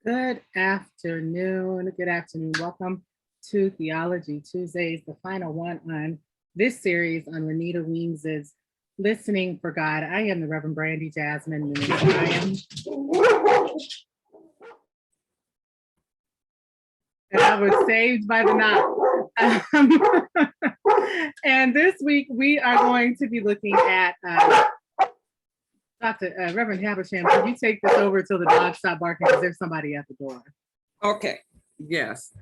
Good afternoon. Good afternoon. Welcome to Theology Tuesdays, the final one on this series on Renita Weems' Listening for God. I am the Reverend Brandee Jasmine, and I was saved by the knock. And this week we are going to be looking at Dr. Reverend Habersham. Can you take this over till the dogs stop barking because there's somebody at the door? Okay, yes.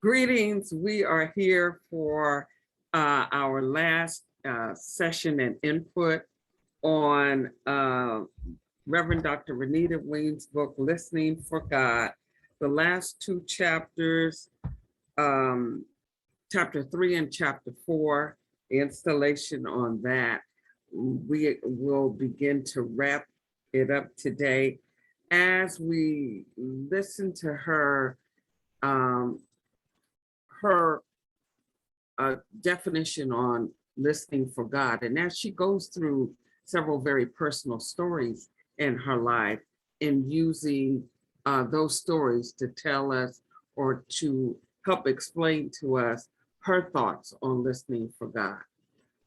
Greetings. We are here for our last session and input on Reverend Dr. Renita Weems' book, Listening for God. The last two chapters, chapter 3 and chapter 4, the installation on that. We will begin to wrap it up today as we listen to her definition on listening for God. And as she goes through several very personal stories in her life and using those stories to tell us or to help explain to us her thoughts on listening for God.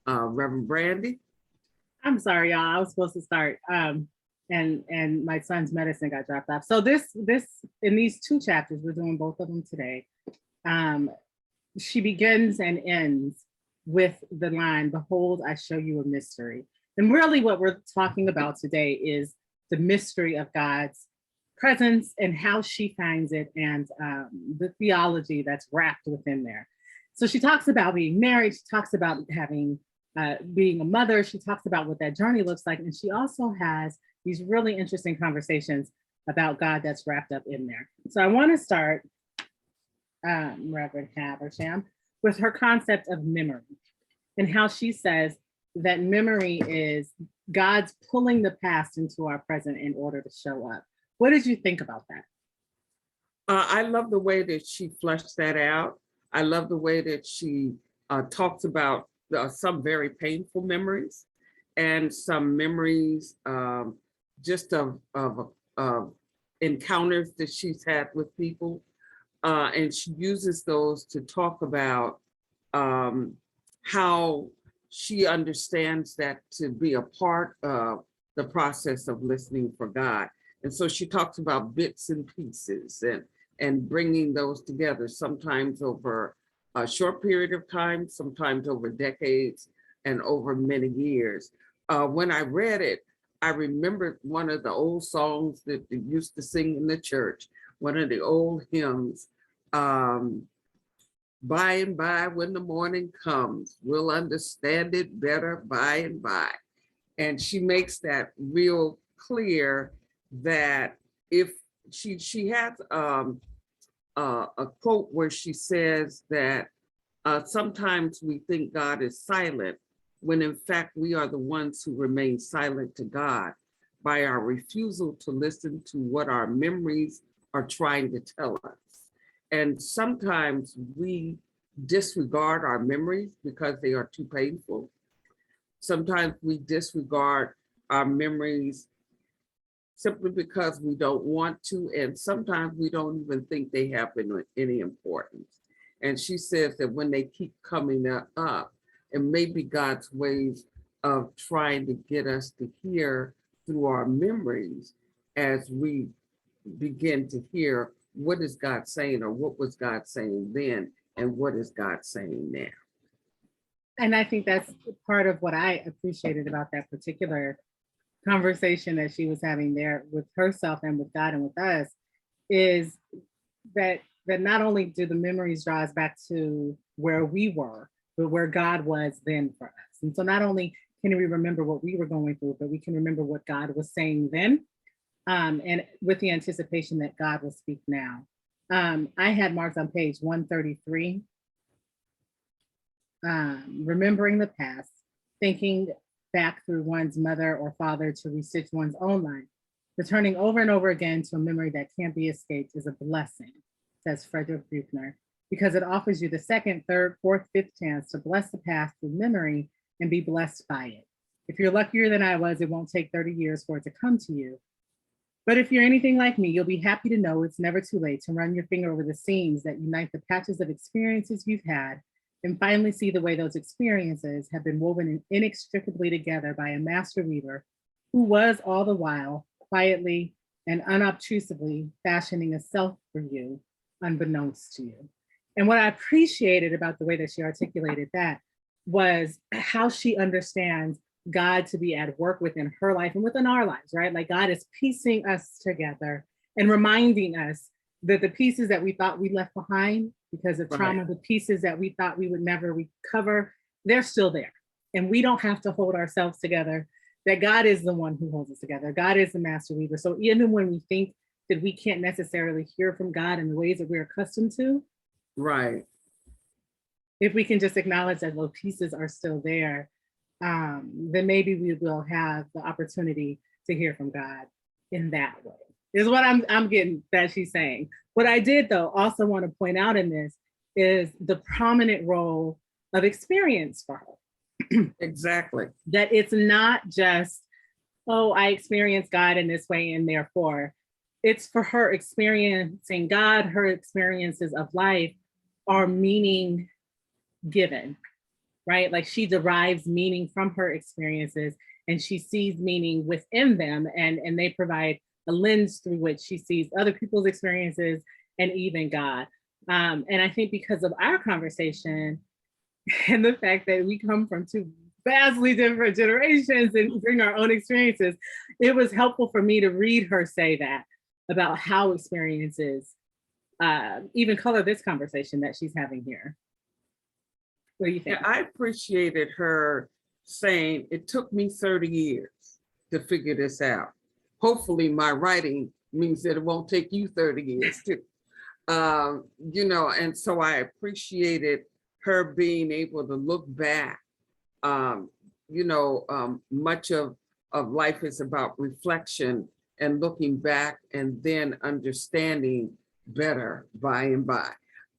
Reverend Brandee? I'm sorry, y'all. I was supposed to start. And my son's medicine got dropped off. So this in these two chapters, we're doing both of them today. She begins and ends with the line, "Behold, I show you a mystery." And really what we're talking about today is the mystery of God's presence and how she finds it and the theology that's wrapped within there. So she talks about being married. She talks about having being a mother. She talks about what that journey looks like. And she also has these really interesting conversations about God that's wrapped up in there. So I want to start, Reverend Habersham, with her concept of memory and how she says that memory is God's pulling the past into our present in order to show up. What did you think about that? I love the way that she fleshed that out. I love the way that she talks about some very painful memories and some memories just of encounters that she's had with people. And she uses those to talk about how she understands that to be a part of the process of listening for God. And so she talks about bits and pieces and bringing those together, sometimes over a short period of time, sometimes over decades and over many years. When I read it, I remembered one of the old songs that they used to sing in the church, one of the old hymns, by and by when the morning comes, we'll understand it better by and by. And she makes that real clear that if she has a quote where she says that sometimes we think God is silent when in fact we are the ones who remain silent to God by our refusal to listen to what our memories are trying to tell us. And sometimes we disregard our memories because they are too painful. Sometimes we disregard our memories simply because we don't want to, and sometimes we don't even think they have any importance. And she says that when they keep coming up, it may be God's ways of trying to get us to hear through our memories as we begin to hear what is God saying, or what was God saying then, and what is God saying now. And I think that's part of what I appreciated about that particular conversation that she was having there with herself and with God and with us, is that not only do the memories draw us back to where we were, but where God was then for us. And so not only can we remember what we were going through, but we can remember what God was saying then, and with the anticipation that God will speak now. I had marked on page 133, remembering the past, thinking back through one's mother or father to restitch one's own life. Returning over and over again to a memory that can't be escaped is a blessing, says Frederick Buechner, because it offers you the second, third, fourth, fifth chance to bless the past through memory and be blessed by it. If you're luckier than I was, it won't take 30 years for it to come to you. But if you're anything like me, you'll be happy to know it's never too late to run your finger over the seams that unite the patches of experiences you've had and finally see the way those experiences have been woven inextricably together by a master weaver who was all the while quietly and unobtrusively fashioning a self for you, unbeknownst to you. And what I appreciated about the way that she articulated that was how she understands God to be at work within her life and within our lives, right? Like God is piecing us together and reminding us that the pieces that we thought we left behind because of trauma, the pieces that we thought we would never recover, they're still there. And we don't have to hold ourselves together, that God is the one who holds us together. God is the master weaver. So even when we think that we can't necessarily hear from God in the ways that we're accustomed to, right, if we can just acknowledge that those pieces are still there, then maybe we will have the opportunity to hear from God in that way, is what I'm getting that she's saying. What I did, though, also want to point out in this is the prominent role of experience for her. exactly. That it's not just, oh, I experienced God in this way and therefore, it's for her experiencing God, her experiences of life are meaning given, right? Like she derives meaning from her experiences and she sees meaning within them, and they provide a lens through which she sees other people's experiences and even God. And I think because of our conversation and the fact that we come from two vastly different generations and bring our own experiences, it was helpful for me to read her say that about how experiences even color this conversation that she's having here. What do you think? Yeah, I appreciated her saying it took me 30 years to figure this out. Hopefully my writing means that it won't take you 30 years too. You know, and so I appreciated her being able to look back. You know, much of life is about reflection and looking back and then understanding better by and by.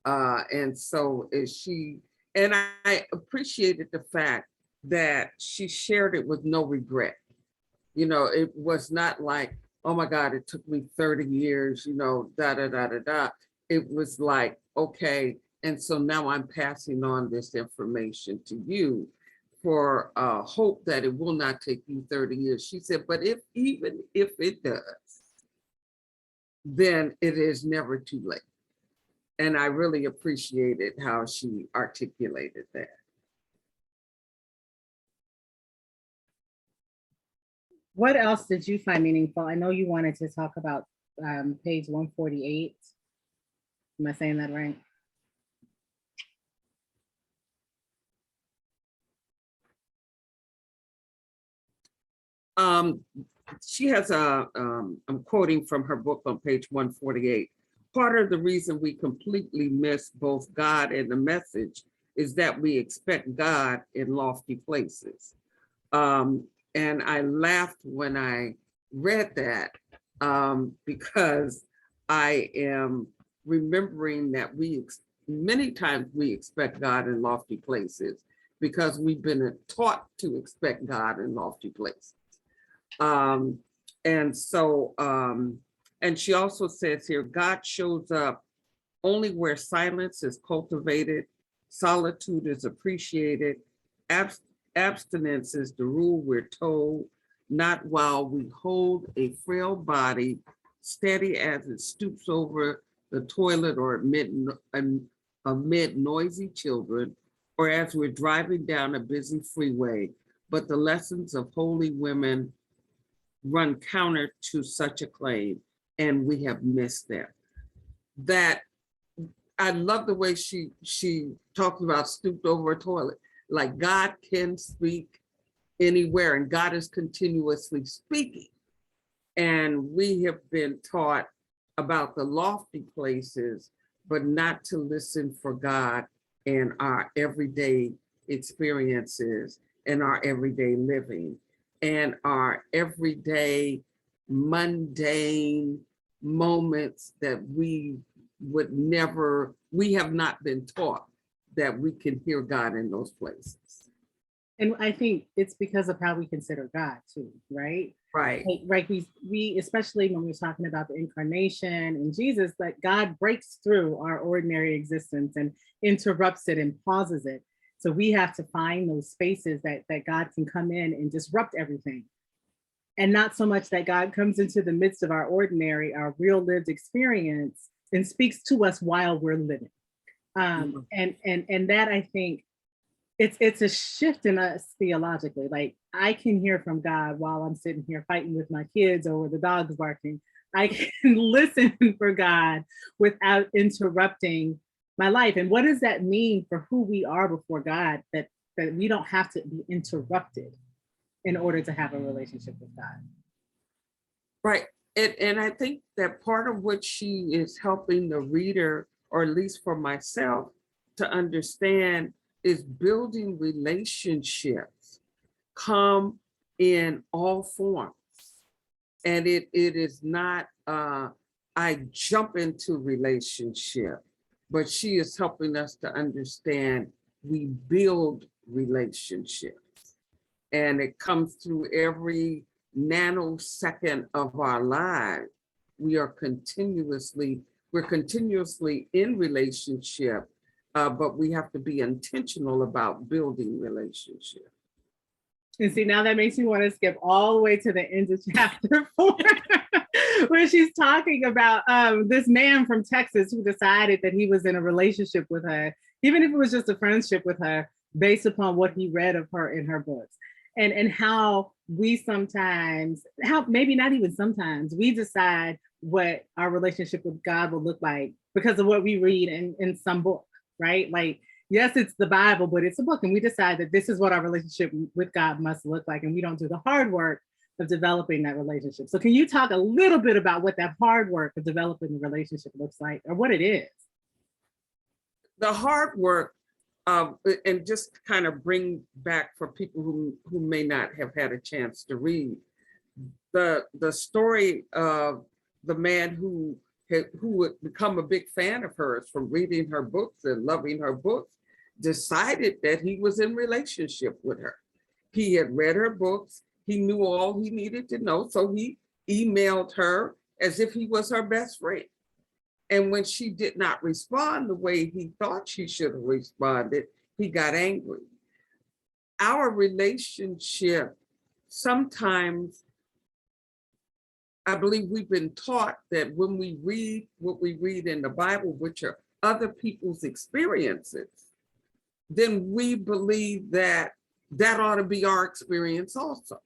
And so is she, and I appreciated the fact that she shared it with no regret. You know, it was not like, oh my God, it took me 30 years, you know, da, da, da, da, da. It was like, okay, and so now I'm passing on this information to you for hope that it will not take you 30 years. She said, but even if it does, then it is never too late. And I really appreciated how she articulated that. What else did you find meaningful? I know you wanted to talk about page 148. Am I saying that right? She has I'm quoting from her book on page 148. Part of the reason we completely miss both God and the message is that we expect God in lofty places. And I laughed when I read that because I am remembering that many times we expect God in lofty places because we've been taught to expect God in lofty places. And so, and she also says here, God shows up only where silence is cultivated, solitude is appreciated, abstinence is the rule we're told, not while we hold a frail body steady as it stoops over the toilet or amid noisy children, or as we're driving down a busy freeway. But the lessons of holy women run counter to such a claim, and we have missed them. That I love the way she talks about stooped over a toilet. Like God can speak anywhere, and God is continuously speaking. And we have been taught about the lofty places, but not to listen for God in our everyday experiences and our everyday living and our everyday mundane moments that we have not been taught that we can hear God in those places. And I think it's because of how we consider God too, right? Right. Like we especially when we're talking about the incarnation and Jesus, that God breaks through our ordinary existence and interrupts it and pauses it. So we have to find those spaces that God can come in and disrupt everything. And not so much that God comes into the midst of our ordinary, our real lived experience and speaks to us while we're living. And that I think it's a shift in us theologically. Like I can hear from God while I'm sitting here fighting with my kids or the dogs barking. I can listen for God without interrupting my life. And what does that mean for who we are before God, that we don't have to be interrupted in order to have a relationship with God? Right. And I think that part of what she is helping the reader, or at least for myself, to understand is building relationships come in all forms. And it is not I jump into relationship, but she is helping us to understand we build relationships. And it comes through every nanosecond of our lives. We're continuously in relationship, but we have to be intentional about building relationship. And see, now that makes me want to skip all the way to the end of chapter 4, where she's talking about this man from Texas who decided that he was in a relationship with her, even if it was just a friendship with her, based upon what he read of her in her books. And how we sometimes, how maybe not even sometimes, we decide what our relationship with God will look like because of what we read in some book, right? Like, yes, it's the Bible, but it's a book. And we decide that this is what our relationship with God must look like. And we don't do the hard work of developing that relationship. So can you talk a little bit about what that hard work of developing the relationship looks like, or what it is? The hard work, and just kind of bring back for people who may not have had a chance to read, the story of the man who would become a big fan of hers from reading her books and loving her books, decided that he was in relationship with her. He had read her books. He knew all he needed to know. So he emailed her as if he was her best friend. And when she did not respond the way he thought she should have responded, he got angry. Our relationship, sometimes, I believe we've been taught that when we read what we read in the Bible, which are other people's experiences, then we believe that that ought to be our experience also.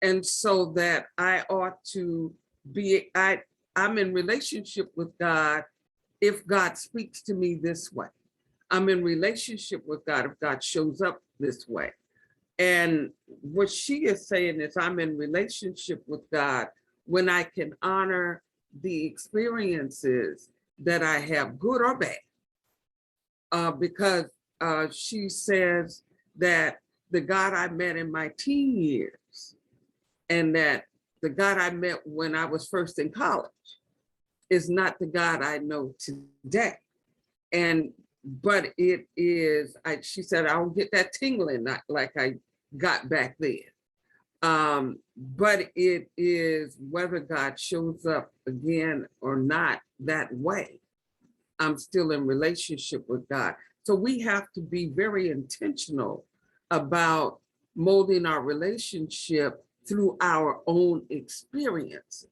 And so that I ought to be, I'm in relationship with God if God speaks to me this way. I'm in relationship with God if God shows up this way. And what she is saying is I'm in relationship with God when I can honor the experiences that I have, good or bad. Because she says that the God I met in my teen years and that the God I met when I was first in college is not the God I know today. But it is, she said, I don't get that tingling like I got back then. But it is whether God shows up again or not that way, I'm still in relationship with God. So we have to be very intentional about molding our relationship through our own experiences.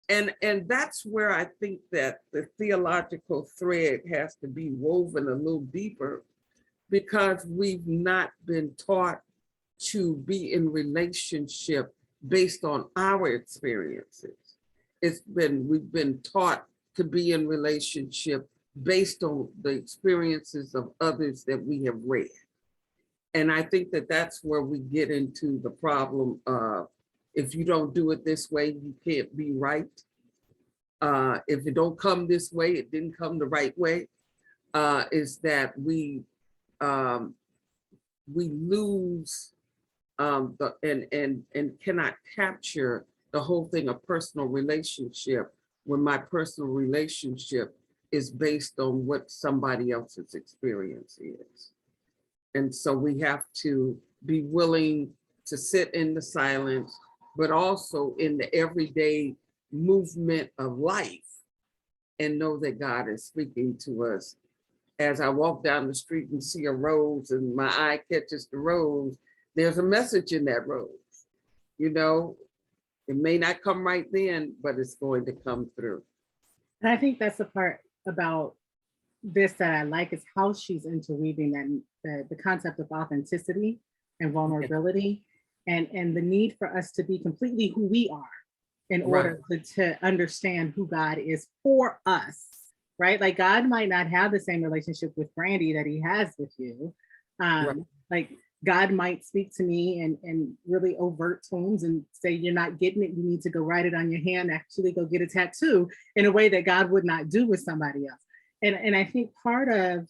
And that's where I think that the theological thread has to be woven a little deeper, because we've not been taught to be in relationship based on our experiences. We've been taught to be in relationship based on the experiences of others that we have read. And I think that that's where we get into the problem of, if you don't do it this way, you can't be right. If it don't come this way, it didn't come the right way. Is that we lose and cannot capture the whole thing of personal relationship when my personal relationship is based on what somebody else's experience is. And so we have to be willing to sit in the silence, but also in the everyday movement of life, and know that God is speaking to us. As I walk down the street and see a rose and my eye catches the rose, there's a message in that rose. You know, it may not come right then, but it's going to come through. And I think that's the part about this that I like, is how she's interweaving that the concept of authenticity and vulnerability, and the need for us to be completely who we are in order to understand who God is for us, right? Like, God might not have the same relationship with Brandee that he has with you. Like, God might speak to me in really overt tones and say, you're not getting it, you need to go write it on your hand, actually go get a tattoo, in a way that God would not do with somebody else. And I think part of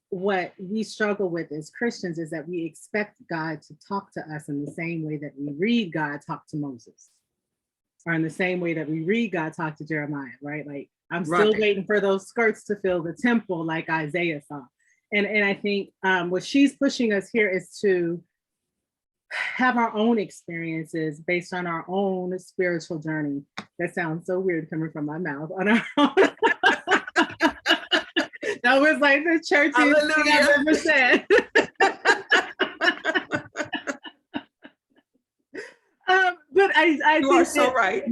what we struggle with as Christians is that we expect God to talk to us in the same way that we read God talk to Moses, or in the same way that we read God talk to Jeremiah, right? Like, I'm still waiting for those skirts to fill the temple, like Isaiah saw. And I think what she's pushing us here is to have our own experiences based on our own spiritual journey. That sounds so weird coming from my mouth. On our own. That was like the churchiest thing I've ever said. But I you are so right.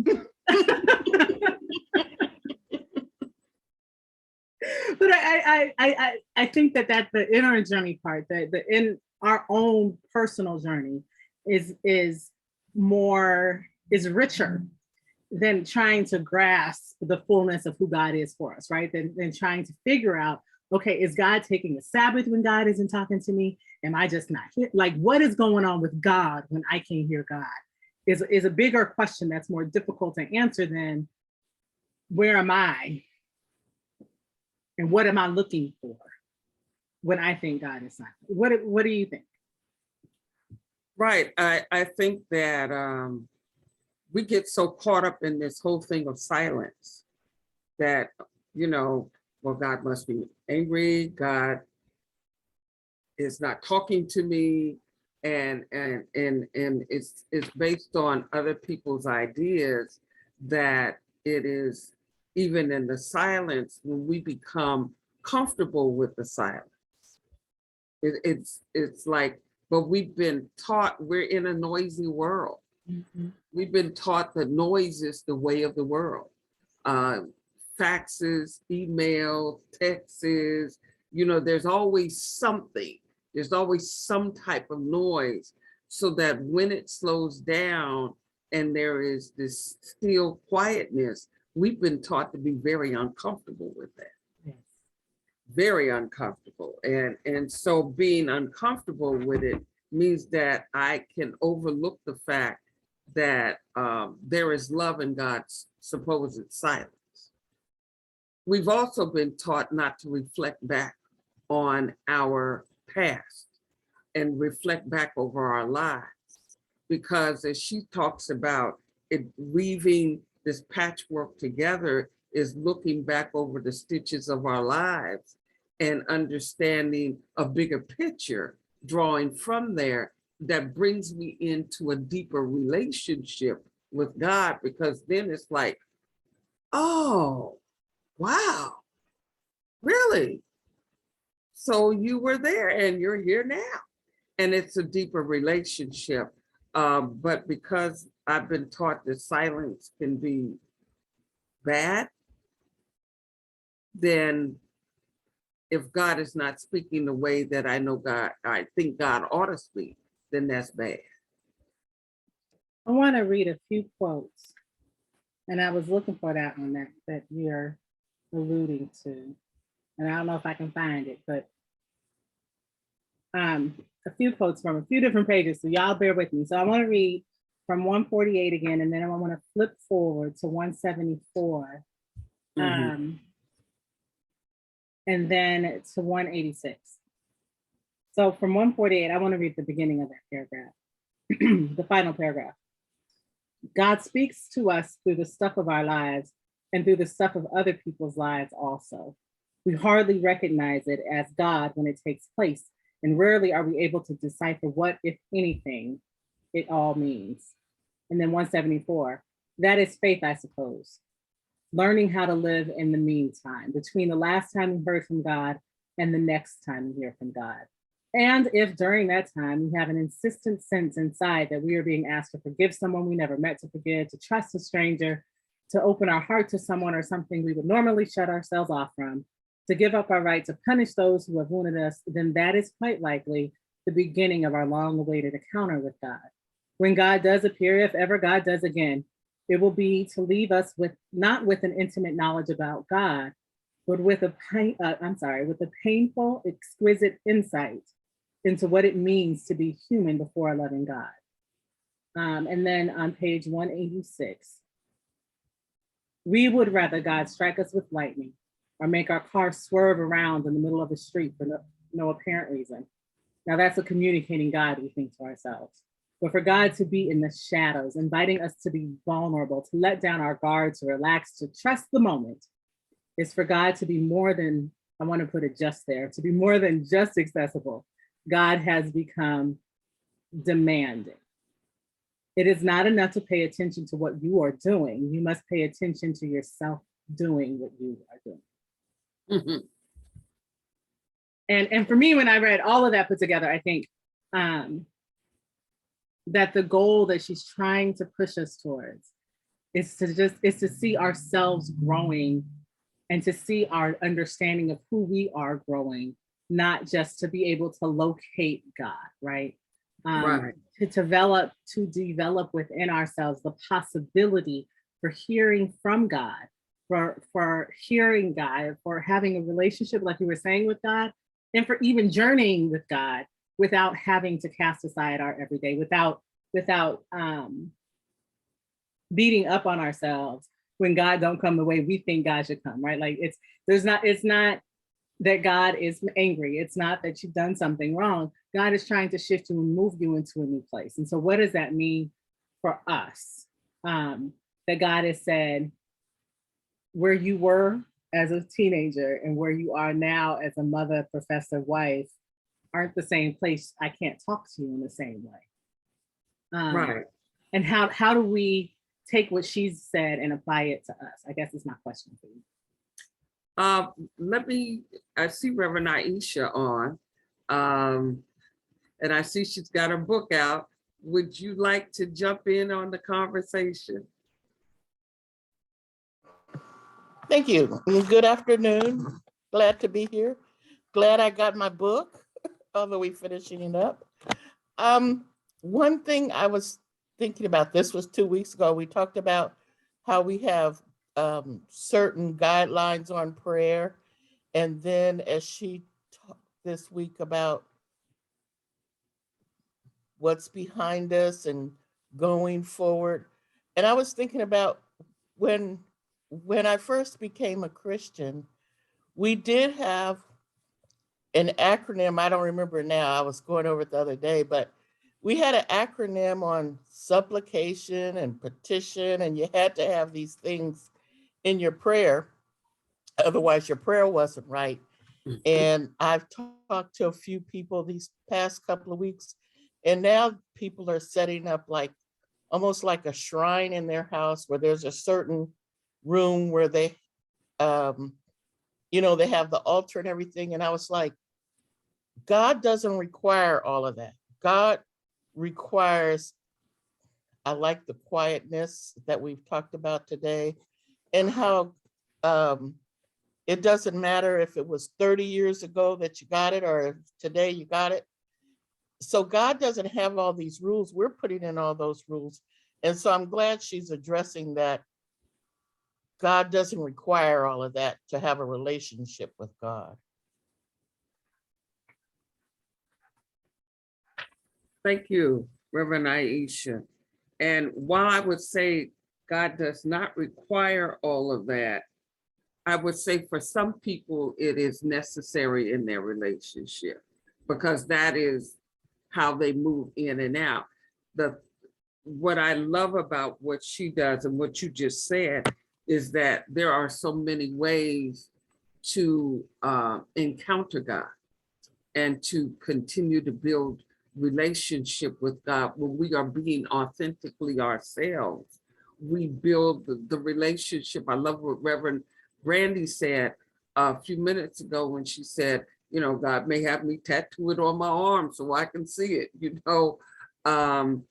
But I think that the inner journey part, the in our own personal journey is richer than trying to grasp the fullness of who God is for us, right? Than trying to figure out, okay, is God taking a Sabbath when God isn't talking to me? Am I just not here? Like, what is going on with God when I can't hear God? Is a bigger question that's more difficult to answer than where am I? And what am I looking for when I think God is silent? What do you think? Right. I think that we get so caught up in this whole thing of silence that, well, God must be angry. God is not talking to me. And it's based on other people's ideas that it is even in the silence when we become comfortable with the silence. It's like, but we've been taught we're in a noisy world. Mm-hmm. We've been taught that noise is the way of the world. Faxes, emails, texts, there's always something. There's always some type of noise, so that when it slows down and there is this still quietness, we've been taught to be very uncomfortable with that. Yes. Very uncomfortable. And so being uncomfortable with it means that I can overlook the fact that there is love in God's supposed silence. We've also been taught not to reflect back on our past and reflect back over our lives, because as she talks about it, weaving this patchwork together is looking back over the stitches of our lives and understanding a bigger picture, drawing from there, that brings me into a deeper relationship with God, because then it's like, oh, wow, really? So you were there and you're here now. And it's a deeper relationship. But because I've been taught that silence can be bad, then if God is not speaking the way that I think God ought to speak, then that's bad. I want to read a few quotes, and I was looking for that one that you're alluding to, and I don't know if I can find it, but a few quotes from a few different pages, so y'all bear with me. So I want to read from 148 again, and then I want to flip forward to 174, and then to 186. So from 148, I want to read the beginning of that paragraph, the final paragraph. God speaks to us through the stuff of our lives and through the stuff of other people's lives also. We hardly recognize it as God when it takes place, and rarely are we able to decipher what, if anything, it all means. And then 174, that is faith, I suppose. Learning how to live in the meantime, between the last time we heard from God and the next time we hear from God. And if during that time we have an insistent sense inside that we are being asked to forgive someone we never meant to forgive, to trust a stranger, to open our heart to someone or something we would normally shut ourselves off from, to give up our right to punish those who have wounded us, then that is quite likely the beginning of our long-awaited encounter with God. When God does appear, if ever God does again, it will be to leave us with not with an intimate knowledge about God, but with a painful, exquisite insight into what it means to be human before a loving God. And then on page 186, we would rather God strike us with lightning or make our car swerve around in the middle of the street for no apparent reason. Now that's a communicating God, we think to ourselves. But for God to be in the shadows, inviting us to be vulnerable, to let down our guard, to relax, to trust the moment, is for God to be more than, I want to put it just there, to be more than just accessible. God has become demanding. It is not enough to pay attention to what you are doing. You must pay attention to yourself doing what you are doing. Mhm. And for me, when I read all of that put together, I think that the goal that she's trying to push us towards is to see ourselves growing and to see our understanding of who we are growing, not just to be able to locate God, right? Right. To develop within ourselves the possibility for hearing from God, for hearing God, for having a relationship, like you were saying, with God, and for even journeying with God without having to cast aside our everyday, without beating up on ourselves when God don't come the way we think God should come, right? Like it's not that God is angry. It's not that you've done something wrong. God is trying to shift you and move you into a new place. And so what does that mean for us? That God has said, where you were as a teenager and where you are now as a mother, professor, wife, aren't the same place. I can't talk to you in the same way. Right. And how do we take what she's said and apply it to us? I guess it's my question for you. I see Reverend Aisha on, and I see she's got her book out. Would you like to jump in on the conversation? Thank you. Good afternoon. Glad to be here. Glad I got my book, although we're finishing it up. One thing I was thinking about, this was 2 weeks ago, we talked about how we have certain guidelines on prayer. And then as she talked this week about what's behind us and going forward. And I was thinking about when I first became a Christian, we did have an acronym. I don't remember now. I was going over it the other day, but we had an acronym on supplication and petition, and you had to have these things in your prayer. Otherwise, your prayer wasn't right. And I've talked to a few people these past couple of weeks, and now people are setting up like almost like a shrine in their house where there's a certain room where they, they have the altar and everything. And I was like, God doesn't require all of that. God requires, I like the quietness that we've talked about today, and how it doesn't matter if it was 30 years ago that you got it or today you got it. So God doesn't have all these rules. We're putting in all those rules. And so I'm glad she's addressing that. God doesn't require all of that to have a relationship with God. Thank you, Reverend Aisha. And while I would say God does not require all of that, I would say for some people it is necessary in their relationship because that is how they move in and out. What I love about what she does and what you just said is that there are so many ways to encounter God. and to continue to build relationship with God. When we are being authentically ourselves, we build the relationship. I love what Reverend Brandee said a few minutes ago when she said, God may have me tattoo it on my arm so I can see it, and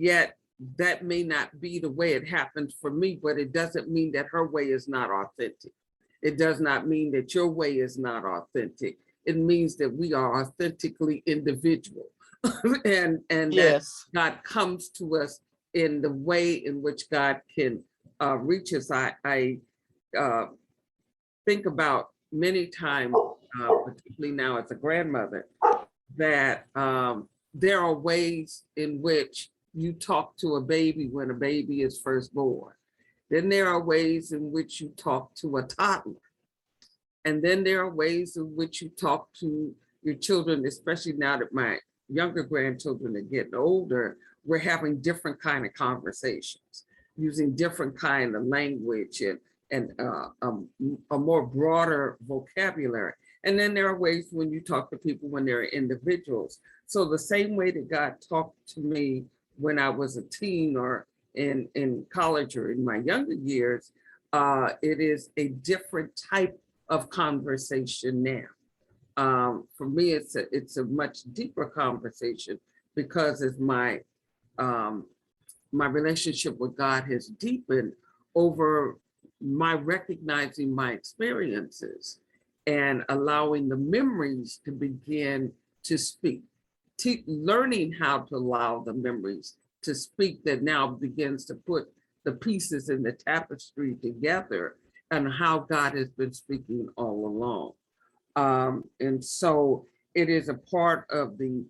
yet that may not be the way it happened for me, but it doesn't mean that her way is not authentic. It does not mean that your way is not authentic. It means that we are authentically individual and that Yes. God comes to us in the way in which God can reach us. I think about many times, particularly now as a grandmother, that there are ways in which you talk to a baby when a baby is first born. Then there are ways in which you talk to a toddler. And then there are ways in which you talk to your children, especially now that my younger grandchildren are getting older. We're having different kind of conversations, using different kind of language and a more broader vocabulary. And then there are ways when you talk to people when they're individuals. So the same way that God talked to me when I was a teen or in college or in my younger years, it is a different type of conversation now. For me, it's a much deeper conversation because as my relationship with God has deepened over my recognizing my experiences and allowing the memories to begin to speak, learning how to allow the memories to speak that now begins to put the pieces in the tapestry together and how God has been speaking all along. And so it is a part of the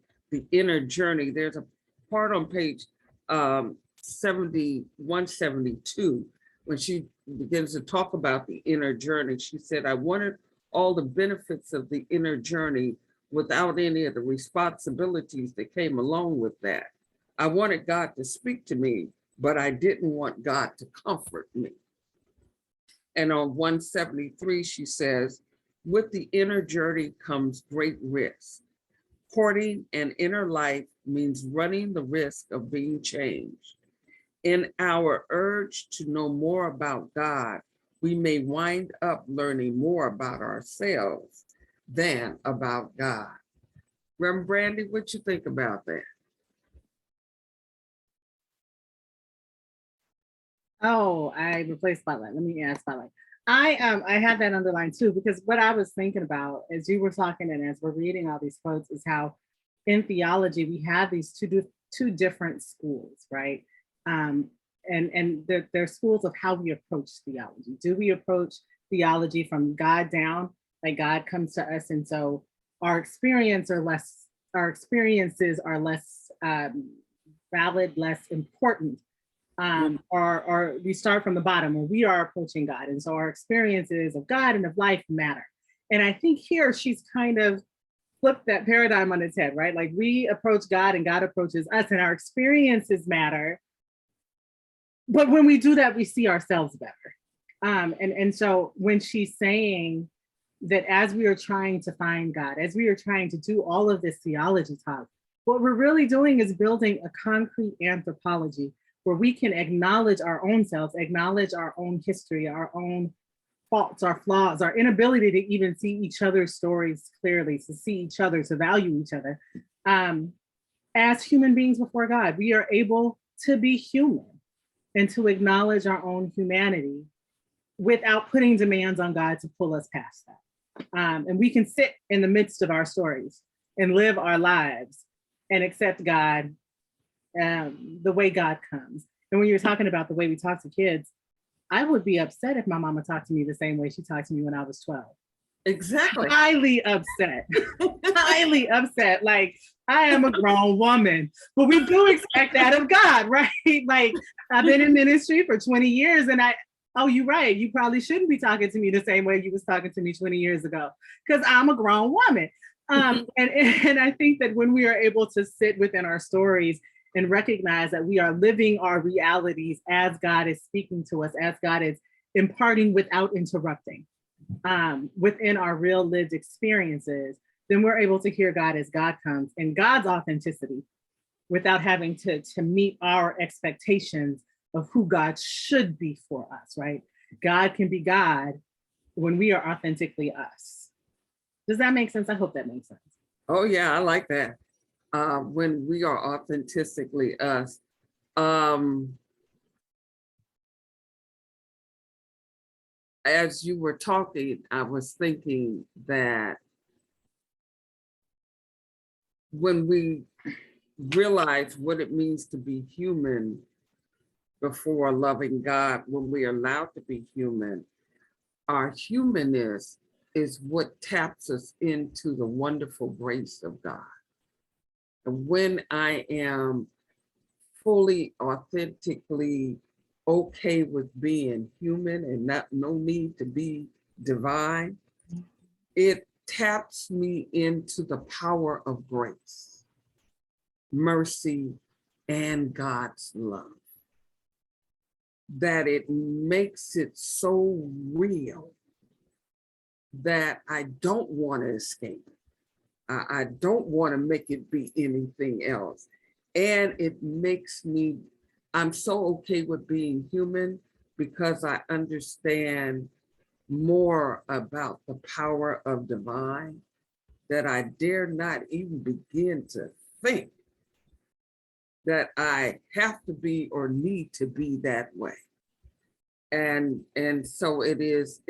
inner journey. There's a part on page 172 when she begins to talk about the inner journey. She said, I wanted all the benefits of the inner journey without any of the responsibilities that came along with that. I wanted God to speak to me, but I didn't want God to comfort me. And on 173, she says, with the inner journey comes great risk. Courting an inner life means running the risk of being changed. In our urge to know more about God, we may wind up learning more about ourselves than about God. Reverend Brandee, what you think about that? Oh, I replaced Spotlight. Let me add Spotlight. I had that underlined too, because what I was thinking about as you were talking and as we're reading all these quotes is how in theology we have these two different schools, right? And they're schools of how we approach theology. Do we approach theology from God down, like God comes to us, and so our experiences are less valid, less important? Or we start from the bottom where we are approaching God. And so our experiences of God and of life matter. And I think here she's kind of flipped that paradigm on its head, right? Like we approach God and God approaches us and our experiences matter. But when we do that, we see ourselves better. And so when she's saying that as we are trying to find God, as we are trying to do all of this theology talk, what we're really doing is building a concrete anthropology where we can acknowledge our own selves, acknowledge our own history, our own faults, our flaws, our inability to even see each other's stories clearly, to see each other, to value each other. As human beings before God, we are able to be human and to acknowledge our own humanity without putting demands on God to pull us past that. And we can sit in the midst of our stories and live our lives and accept God the way God comes. And when you're talking about the way we talk to kids, I would be upset if my mama talked to me the same way she talked to me when I was 12. Exactly. Highly upset. Highly upset. Like, I am a grown woman, but we do expect that of God, right? Like, I've been in ministry for 20 years and you're right. You probably shouldn't be talking to me the same way you was talking to me 20 years ago, because I'm a grown woman. And I think that when we are able to sit within our stories and recognize that we are living our realities as God is speaking to us, as God is imparting without interrupting, within our real lived experiences, then we're able to hear God as God comes and God's authenticity without having to meet our expectations of who God should be for us, right? God can be God when we are authentically us. Does that make sense? I hope that makes sense. Oh yeah, I like that. When we are authentically us. As you were talking, I was thinking that when we realize what it means to be human before a loving God, when we are allowed to be human, our humanness is what taps us into the wonderful grace of God. And when I am fully, authentically okay with being human and no need to be divine, it taps me into the power of grace, mercy, and God's love. That it makes it so real that I don't want to escape. I don't want to make it be anything else. And it makes me, I'm so okay with being human because I understand more about the power of divine that I dare not even begin to think that I have to be or need to be that way. And so it is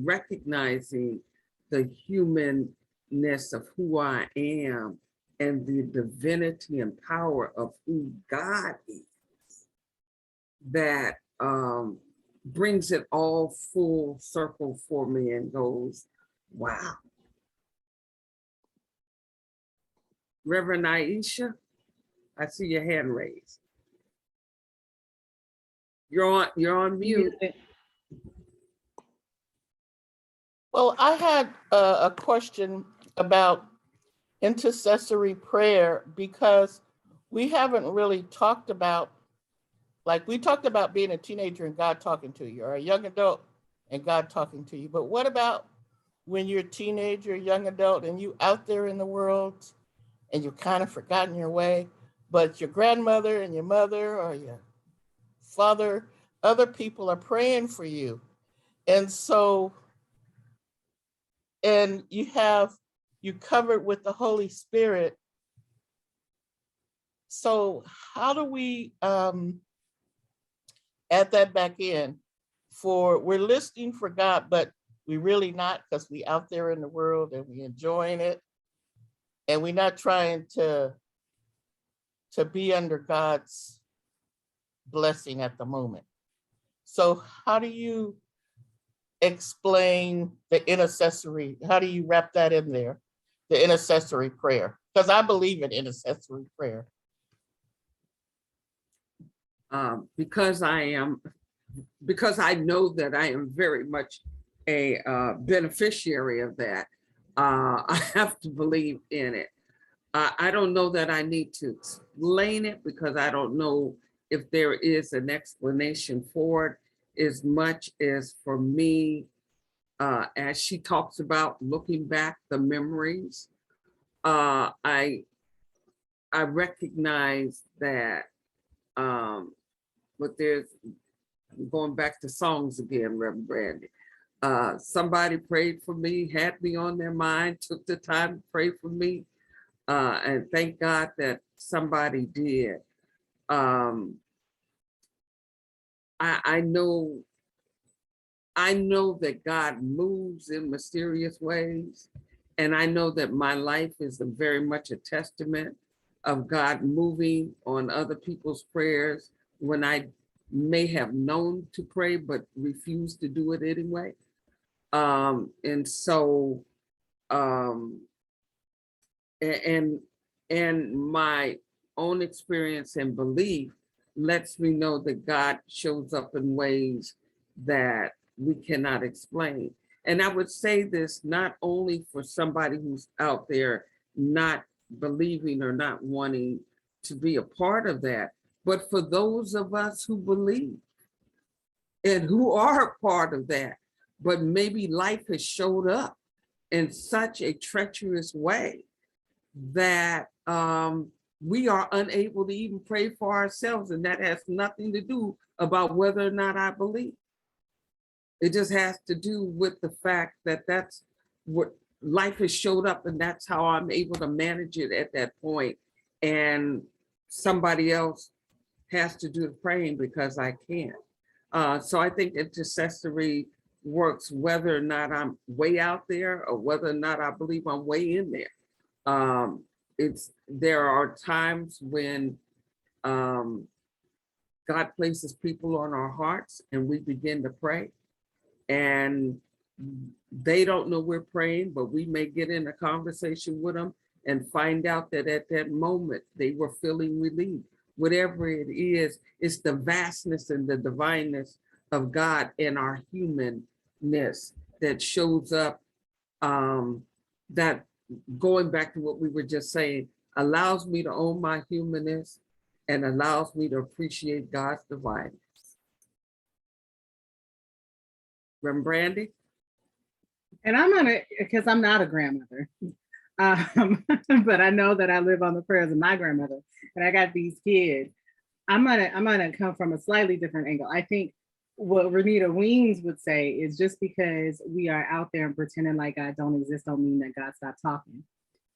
recognizing the humanness of who I am and the divinity and power of who God is that brings it all full circle for me and goes, wow. Reverend Aisha, I see your hand raised. You're on mute. Well, I had a question about intercessory prayer because we haven't really talked about, like we talked about being a teenager and God talking to you, or a young adult and God talking to you. But what about when you're a teenager, young adult, and you out there in the world and you've kind of forgotten your way, but your grandmother and your mother or your father, other people are praying for you. And so, and you covered with the Holy Spirit. So how do we add that back in we're listening for God, but we really not, because we out there in the world and we enjoying it. And we're not trying to be under God's blessing at the moment. So how do you explain the intercessory? How do you wrap that in there? The intercessory prayer, because I believe in intercessory prayer. Because I know that I am very much a beneficiary of that. I have to believe in it. I don't know that I need to explain it because I don't know if there is an explanation for it, as much as for me, as she talks about looking back the memories, I recognize that, but there's, going back to songs again, Reverend Brandee. Somebody prayed for me, had me on their mind, took the time to pray for me. And thank God that somebody did. I know that God moves in mysterious ways. And I know that my life is very much a testament of God moving on other people's prayers when I may have known to pray, but refused to do it anyway. And so, and my own experience and belief lets me know that God shows up in ways that we cannot explain. And I would say this not only for somebody who's out there not believing or not wanting to be a part of that, but for those of us who believe and who are a part of that, but maybe life has showed up in such a treacherous way that we are unable to even pray for ourselves. And that has nothing to do about whether or not I believe. It just has to do with the fact that that's what life has showed up, and that's how I'm able to manage it at that point. And somebody else has to do the praying because I can't. So I think intercessory works whether or not I'm way out there or whether or not I believe I'm way in there. There are times when God places people on our hearts and we begin to pray, and they don't know we're praying, but we may get in a conversation with them and find out that at that moment they were feeling relieved. Whatever it is, it's the vastness and the divineness of God and our humanness that shows up, that, going back to what we were just saying, allows me to own my humanness and allows me to appreciate God's divineness. Brandee? And I'm gonna, because I'm not a grandmother, but I know that I live on the prayers of my grandmother, and I got these kids. I'm gonna come from a slightly different angle. I think what Renita Weems would say is, just because we are out there and pretending like God don't exist don't mean that God stopped talking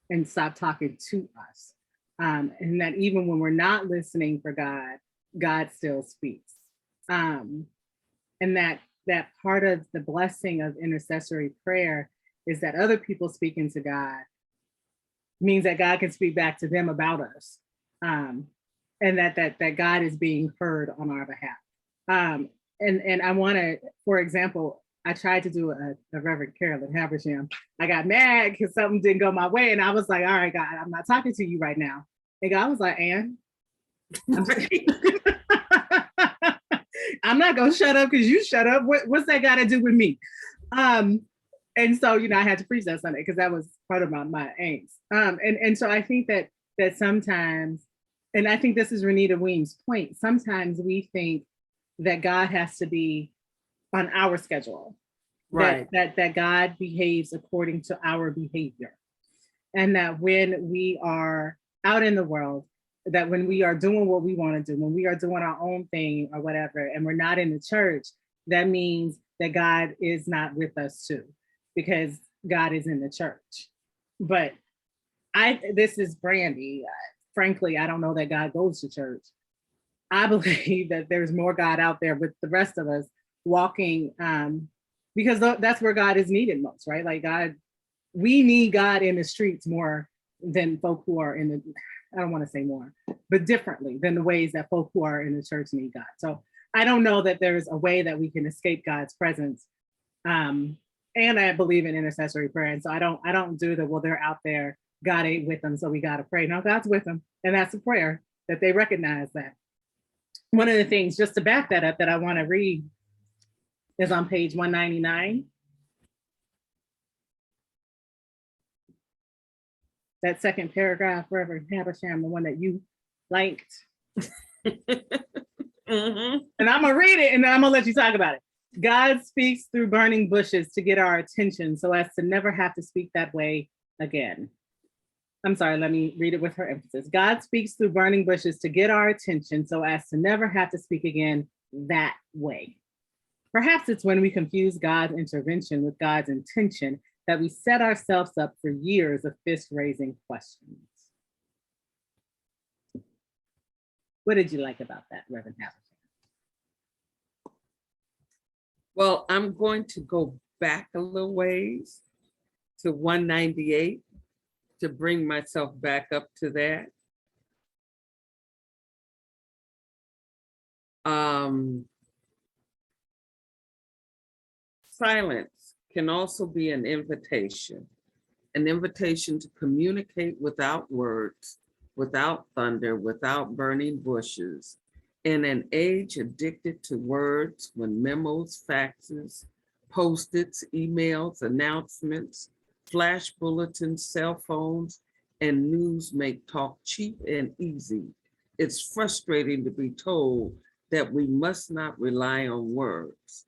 and stopped talking to us. And that even when we're not listening for God, God still speaks. And that part of the blessing of intercessory prayer is that other people speaking to God means that God can speak back to them about us. And that God is being heard on our behalf. And I want to, for example, I tried to do a Reverend Carolyn Habersham. I got mad because something didn't go my way. And I was like, all right, God, I'm not talking to you right now. And God was like, Ann, I'm not going to shut up because you shut up. What's that got to do with me? And so, I had to preach that Sunday because that was part of my angst. And so I think that sometimes, and I think this is Renita Weems' point, sometimes we think that God has to be on our schedule, Right. That God behaves according to our behavior. And that when we are out in the world, that when we are doing what we want to do, when we are doing our own thing or whatever, and we're not in the church, that means that God is not with us too, because God is in the church. But this is Brandee. Frankly, I don't know that God goes to church. I believe that there's more God out there with the rest of us walking, because that's where God is needed most, right? Like God, we need God in the streets more than folk who are in the, I don't want to say more, but differently than the ways that folk who are in the church need God. So I don't know that there's a way that we can escape God's presence. And I believe in intercessory prayer. And so I don't do the, well, they're out there, God ain't with them, so we got to pray. No, God's with them. And that's a prayer that they recognize that. One of the things, just to back that up, that I want to read is on page 199. That second paragraph, Reverend Habersham, the one that you liked. Mm-hmm. And I'm gonna read it and then I'm gonna let you talk about it. God speaks through burning bushes to get our attention so as to never have to speak that way again. I'm sorry, let me read it with her emphasis. God speaks through burning bushes to get our attention so as to never have to speak again that way. Perhaps it's when we confuse God's intervention with God's intention that we set ourselves up for years of fist-raising questions. What did you like about that, Reverend Habersham? Well, I'm going to go back a little ways to 198 to bring myself back up to that. Silence can also be an invitation to communicate without words, without thunder, without burning bushes. In an age addicted to words, when memos, faxes, post-its, emails, announcements, flash bulletins, cell phones, and news make talk cheap and easy, it's frustrating to be told that we must not rely on words,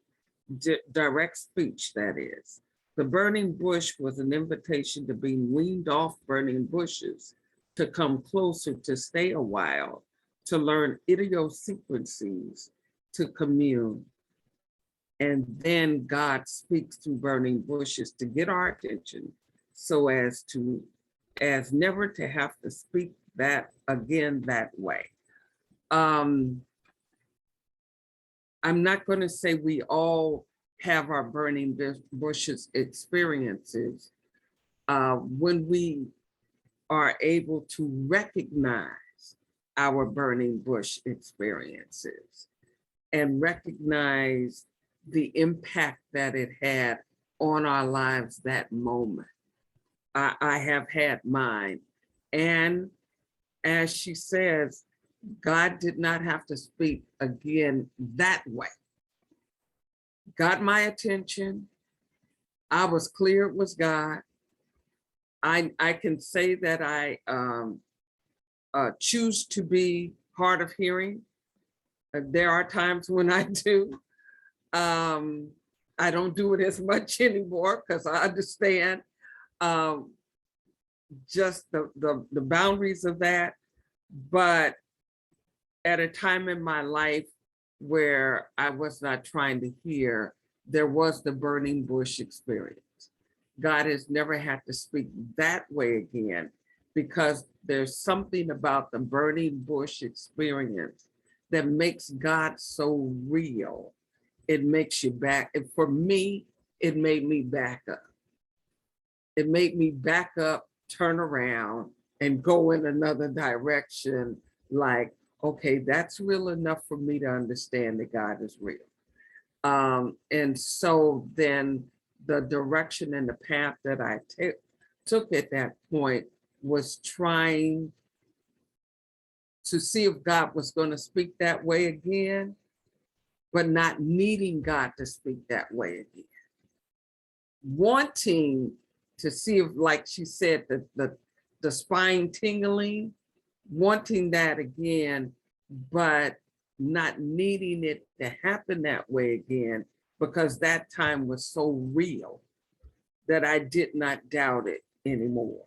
direct speech, that is. The burning bush was an invitation to be weaned off burning bushes, to come closer, to stay a while, to learn idiosyncrasies, to commune. And then God speaks through burning bushes to get our attention so as never to have to speak that again that way. I'm not going to say we all have our burning bushes experiences. When we are able to recognize our burning bush experiences and recognize the impact that it had on our lives that moment. I have had mine. And as she says, God did not have to speak again that way. Got my attention. I was clear it was God. I can say that I choose to be hard of hearing. There are times when I do. I don't do it as much anymore because I understand just the boundaries of that. But at a time in my life where I was not trying to hear, there was the burning bush experience. God has never had to speak that way again, because there's something about the burning bush experience that makes God so real. It makes you back. And for me, it made me back up. It made me back up, turn around, and go in another direction. Like, okay, that's real enough for me to understand that God is real. And so then the direction and the path that I took at that point was trying to see if God was going to speak that way again, but not needing God to speak that way again. Wanting to see if, like she said, the spine tingling, wanting that again, but not needing it to happen that way again, because that time was so real that I did not doubt it anymore.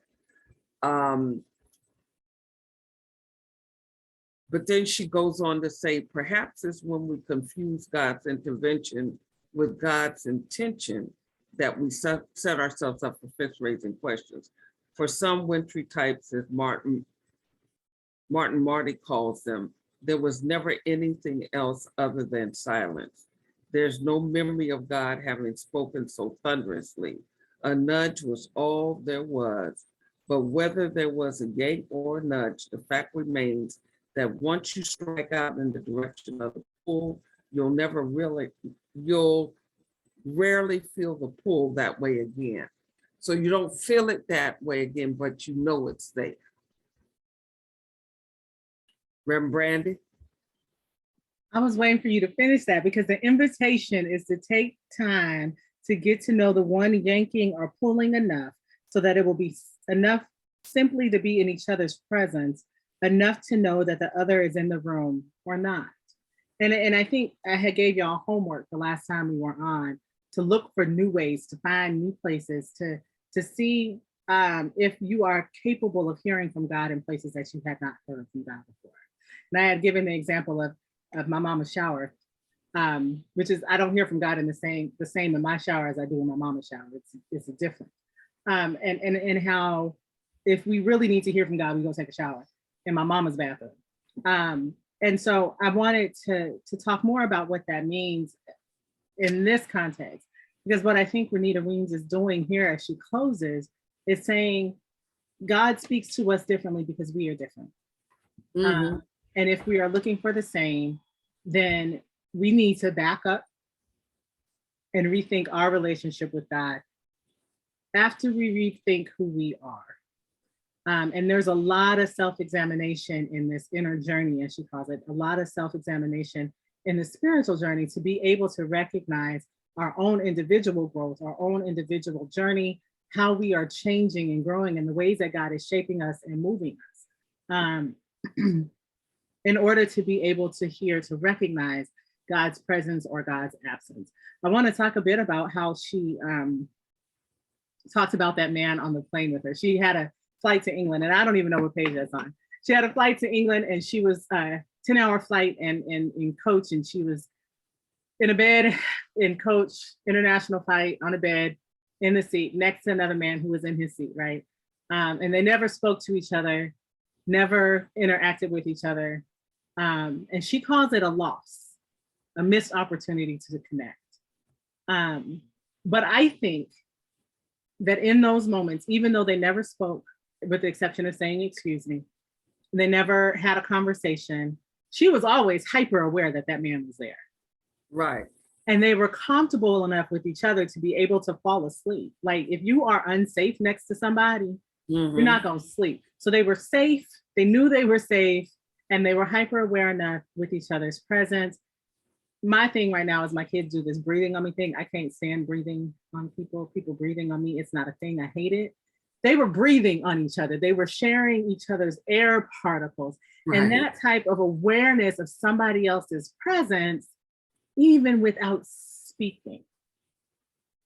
But then she goes on to say, perhaps it's when we confuse God's intervention with God's intention that we set ourselves up for fist-raising questions. For some wintry types, as Martin Marty calls them, there was never anything else other than silence. There's no memory of God having spoken so thunderously. A nudge was all there was, but whether there was a yank or a nudge, the fact remains that once you strike out in the direction of the pull, you'll rarely feel the pull that way again. So you don't feel it that way again, but you know it's there. Reverend Brandee? I was waiting for you to finish that, because the invitation is to take time to get to know the one yanking or pulling enough so that it will be enough simply to be in each other's presence, enough to know that the other is in the room or not. And I think I had gave y'all homework the last time we were on to look for new ways, to find new places, to see if you are capable of hearing from God in places that you had not heard from God before. And I had given the example of my mama's shower, which is, I don't hear from God in the same in my shower as I do in my mama's shower. It's a different. And how if we really need to hear from God, we go take a shower in my mama's bathroom. And so I wanted to talk more about what that means in this context, because what I think Renita Weems is doing here as she closes is saying God speaks to us differently because we are different. Mm-hmm. And if we are looking for the same, then we need to back up and rethink our relationship with God after we rethink who we are. And there's a lot of self-examination in this inner journey, as she calls it, a lot of self-examination in the spiritual journey to be able to recognize our own individual growth, our own individual journey, how we are changing and growing in the ways that God is shaping us and moving us. In order to be able to hear, to recognize God's presence or God's absence. I want to talk a bit about how she talked about that man on the plane with her. She had a flight to England, and I don't even know what page that's on. She had a flight to England, and she was a 10-hour flight and in coach, and she was in a bed in coach, international flight, on a bed in the seat next to another man who was in his seat, right? And they never spoke to each other, never interacted with each other. And she calls it a loss, a missed opportunity to connect. But I think that in those moments, even though they never spoke, with the exception of saying, excuse me, they never had a conversation, she was always hyper aware that that man was there. Right. And they were comfortable enough with each other to be able to fall asleep. Like if you are unsafe next to somebody, you're not gonna sleep. So they were safe, they knew they were safe, and they were hyper aware enough with each other's presence. My thing right now is my kids do this breathing on me thing. I can't stand breathing on people breathing on me. It's not a thing, I hate it. They were breathing on each other. They were sharing each other's air particles. Right. And that type of awareness of somebody else's presence, even without speaking,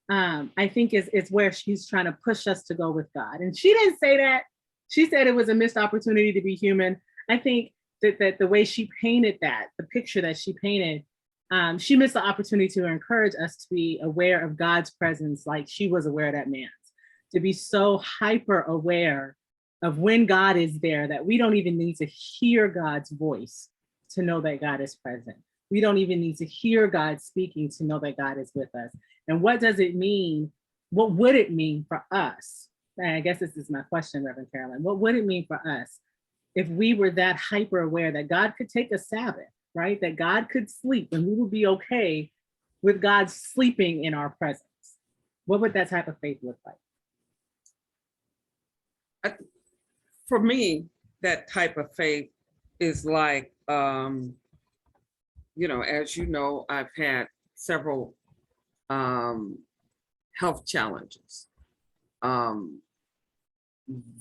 I think is where she's trying to push us to go with God. And she didn't say that. She said it was a missed opportunity to be human. I think that the way she painted that, the picture that she painted, she missed the opportunity to encourage us to be aware of God's presence like she was aware of that man's, to be so hyper aware of when God is there that we don't even need to hear God's voice to know that God is present. We don't even need to hear God speaking to know that God is with us. And what does it mean? What would it mean for us? And I guess this is my question, Reverend Carolyn. What would it mean for us if we were that hyper aware that God could take a Sabbath, right? That God could sleep and we would be okay with God sleeping in our presence? What would that type of faith look like? For me, that type of faith is like, you know, as you know, I've had several health challenges,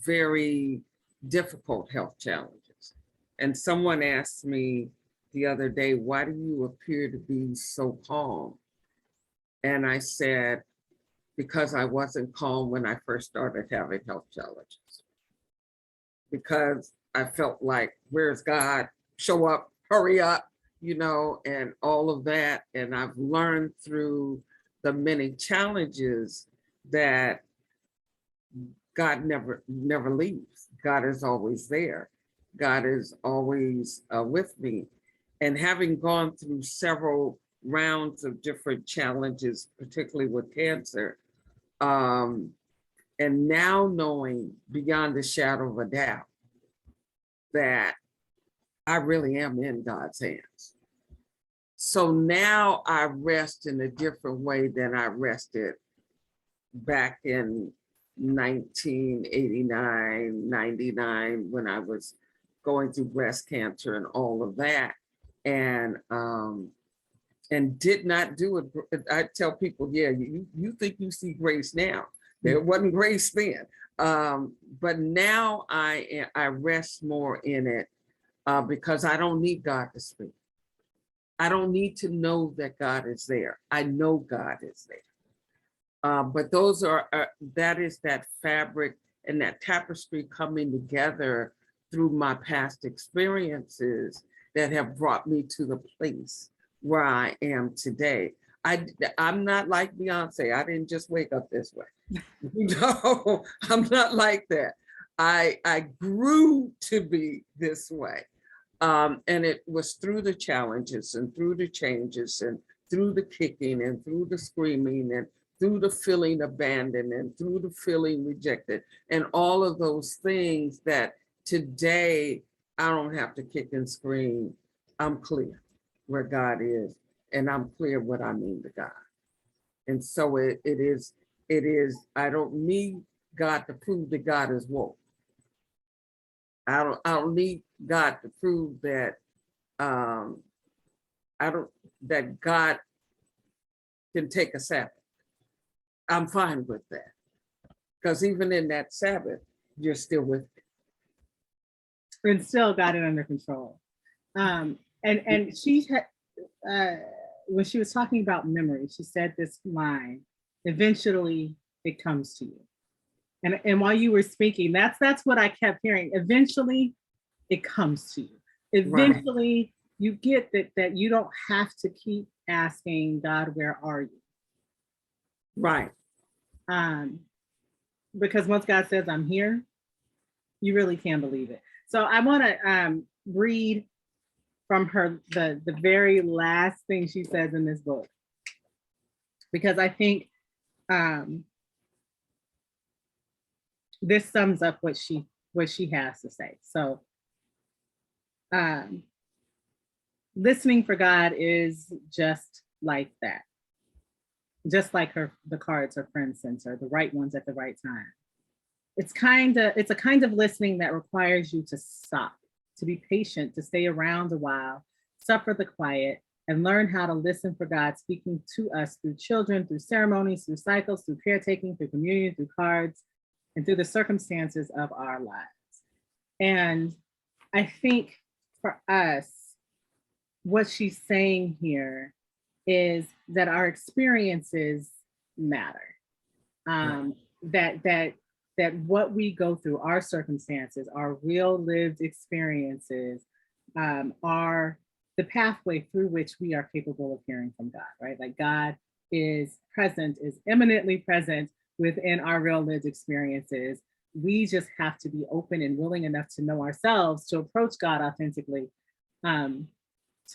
very difficult health challenges. And someone asked me the other day, why do you appear to be so calm? And I said, because I wasn't calm when I first started having health challenges. Because I felt like, where's God? Show up, hurry up, you know, and all of that. And I've learned through the many challenges that God never leaves. God is always there. God is always with me. And having gone through several rounds of different challenges, particularly with cancer, and now knowing beyond a shadow of a doubt that I really am in God's hands. So now I rest in a different way than I rested back in 1989, 99, when I was going through breast cancer and all of that. And did not do it. I tell people, yeah, you think you see grace now. There wasn't grace then. But now I rest more in it because I don't need God to speak. I don't need to know that God is there. I know God is there. But those are, that is that fabric and that tapestry coming together through my past experiences that have brought me to the place where I am today. I'm not like Beyonce. I didn't just wake up this way. No, I'm not like that. I grew to be this way. And it was through the challenges and through the changes and through the kicking and through the screaming and through the feeling abandoned and through the feeling rejected and all of those things that today I don't have to kick and scream. I'm clear where God is and I'm clear what I mean to God. And so it is, I don't need God to prove that God is woke. I don't need God to prove that that God can take a Sabbath. I'm fine with that. Because even in that Sabbath, you're still with me. And still got it under control. And she had, when she was talking about memory, she said this line, eventually it comes to you. And while you were speaking, that's what I kept hearing. Eventually, it comes to you. Eventually, you get that you don't have to keep asking God, where are you? Right. Because once God says, I'm here, you really can't believe it. So I want to read from her the very last thing she says in this book, because I think this sums up what she has to say. So listening for God is just like that. Just like the cards her friend sends her, the right ones at the right time. It's a kind of listening that requires you to stop, to be patient, to stay around a while, suffer the quiet, and learn how to listen for God speaking to us through children, through ceremonies, through cycles, through caretaking, through communion, through cards, and through the circumstances of our lives. And I think for us, what she's saying here is that our experiences matter. That what we go through, our circumstances, our real lived experiences, are the pathway through which we are capable of hearing from God, right? Like God is eminently present within our real lived experiences. We just have to be open and willing enough to know ourselves, to approach God authentically, to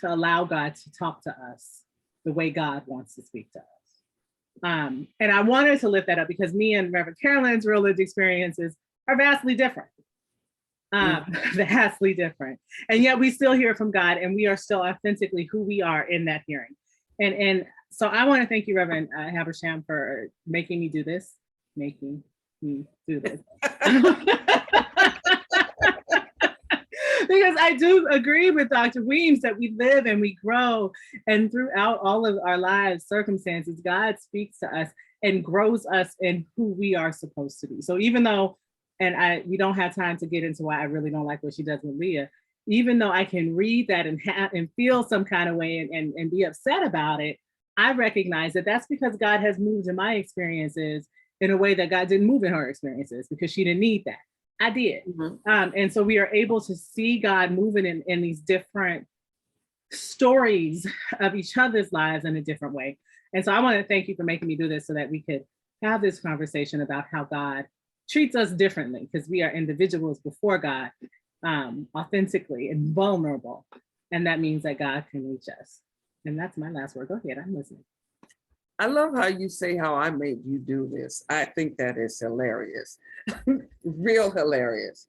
allow God to talk to us the way God wants to speak to us. And I wanted to lift that up because me and Reverend Carolyn's real lived experiences are vastly different. Vastly different. And yet we still hear from God, and we are still authentically who we are in that hearing. And so I want to thank you, Reverend Habersham, for making me do this. Because I do agree with Dr. Weems that we live and we grow, and throughout all of our lives, circumstances, God speaks to us and grows us in who we are supposed to be. So even though, we don't have time to get into why I really don't like what she does with Leah, even though I can read that and feel some kind of way and be upset about it, I recognize that that's because God has moved in my experiences in a way that God didn't move in her experiences, because she didn't need that. I did. And so we are able to see God moving in these different stories of each other's lives in a different way. And so I want to thank you for making me do this so that we could have this conversation about how God treats us differently, because we are individuals before God, authentically and vulnerable. And that means that God can reach us. And that's my last word. Go ahead, I'm listening. I love how you say how I made you do this. I think that is hilarious, real hilarious.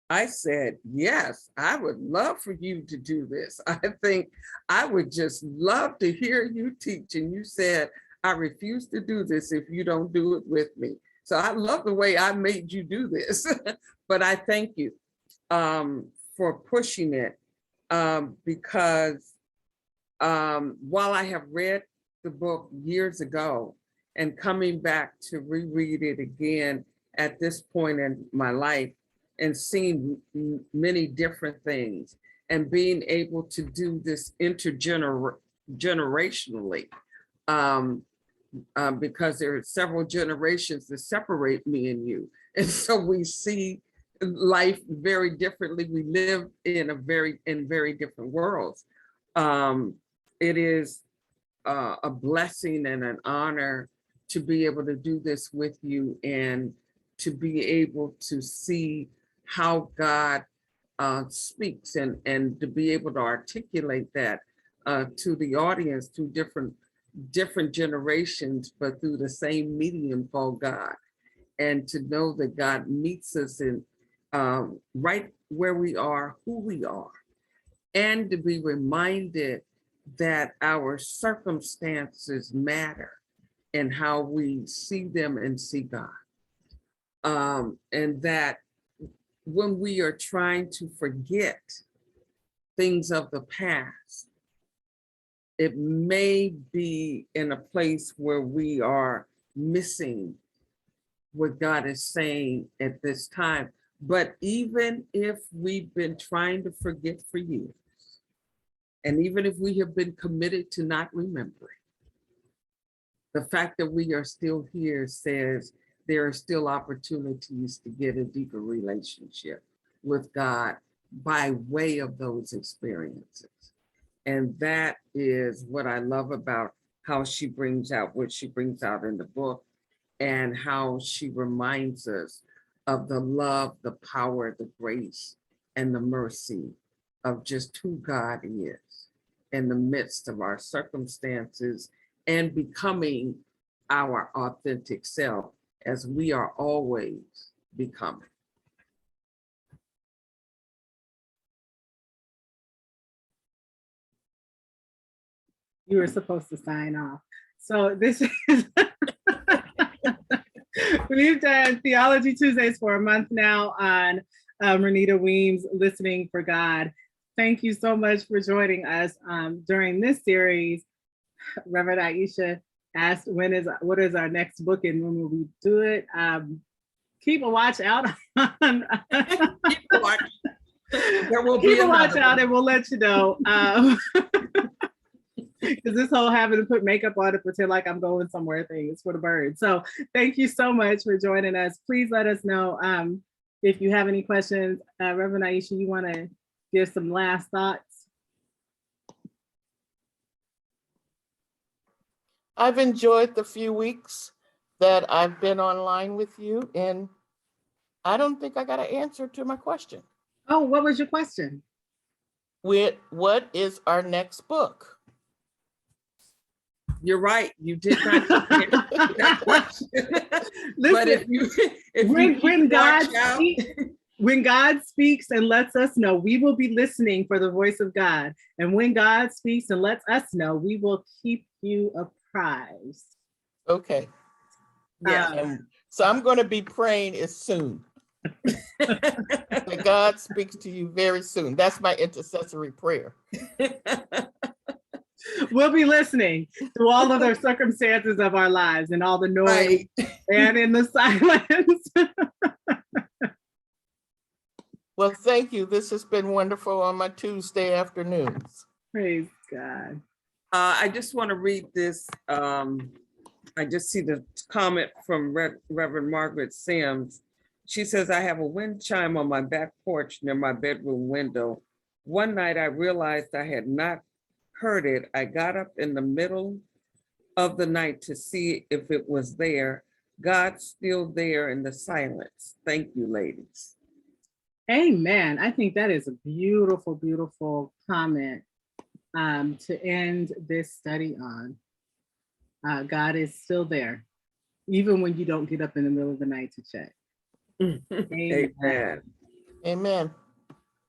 I said, yes, I would love for you to do this. I think I would just love to hear you teach. And you said, I refuse to do this if you don't do it with me. So I love the way I made you do this, but I thank you for pushing it, because while I have read the book years ago and coming back to reread it again at this point in my life and seeing many different things and being able to do this intergenerationally, because there are several generations that separate me and you. And so we see life very differently. We live in very different worlds. It is a blessing and an honor to be able to do this with you and to be able to see how God speaks and to be able to articulate that to the audience through different generations, but through the same medium called God. And to know that God meets us in right where we are, who we are, and to be reminded that our circumstances matter and how we see them and see God. And that when we are trying to forget things of the past, it may be in a place where we are missing what God is saying at this time. But even if we've been trying to forget for years, and even if we have been committed to not remembering, the fact that we are still here says there are still opportunities to get a deeper relationship with God by way of those experiences. And that is what I love about how she brings out what she brings out in the book, and how she reminds us of the love, the power, the grace, and the mercy of just who God is in the midst of our circumstances, and becoming our authentic self as we are always becoming. You were supposed to sign off. So this is, we've done Theology Tuesdays for a month now on Renita Weems, Listening for God. Thank you so much for joining us during this series. Reverend Aisha asked, what is our next book and when will we do it? Keep a watch out on Keep a watch. There will keep be a watch another out one. and we'll let you know. Because this whole having to put makeup on to pretend like I'm going somewhere thing is for the birds. So thank you so much for joining us. Please let us know if you have any questions. Reverend Aisha, you want to give some last thoughts? I've enjoyed the few weeks that I've been online with you, and I don't think I got an answer to my question. Oh, what was your question? What is our next book? You're right. You did not get that question. But if you when God watch out, speaks, when God speaks and lets us know, we will be listening for the voice of God. And when God speaks and lets us know, we will keep you apprised. Okay. yeah. So I'm going to be praying as soon. That God speaks to you very soon. That's my intercessory prayer. We'll be listening to all of the circumstances of our lives and all the noise Right. and in the silence. Well, thank you. This has been wonderful on my Tuesday afternoons. Praise God. I just want to read this. I just see the comment from Reverend Margaret Sims. She says, I have a wind chime on my back porch near my bedroom window. One night I realized I had not heard it. I got up in the middle of the night to see if it was there. God's still there in the silence. Thank you, ladies. Amen. I think that is a beautiful, beautiful comment to end this study on. God is still there, even when you don't get up in the middle of the night to check. Amen. Amen. Amen.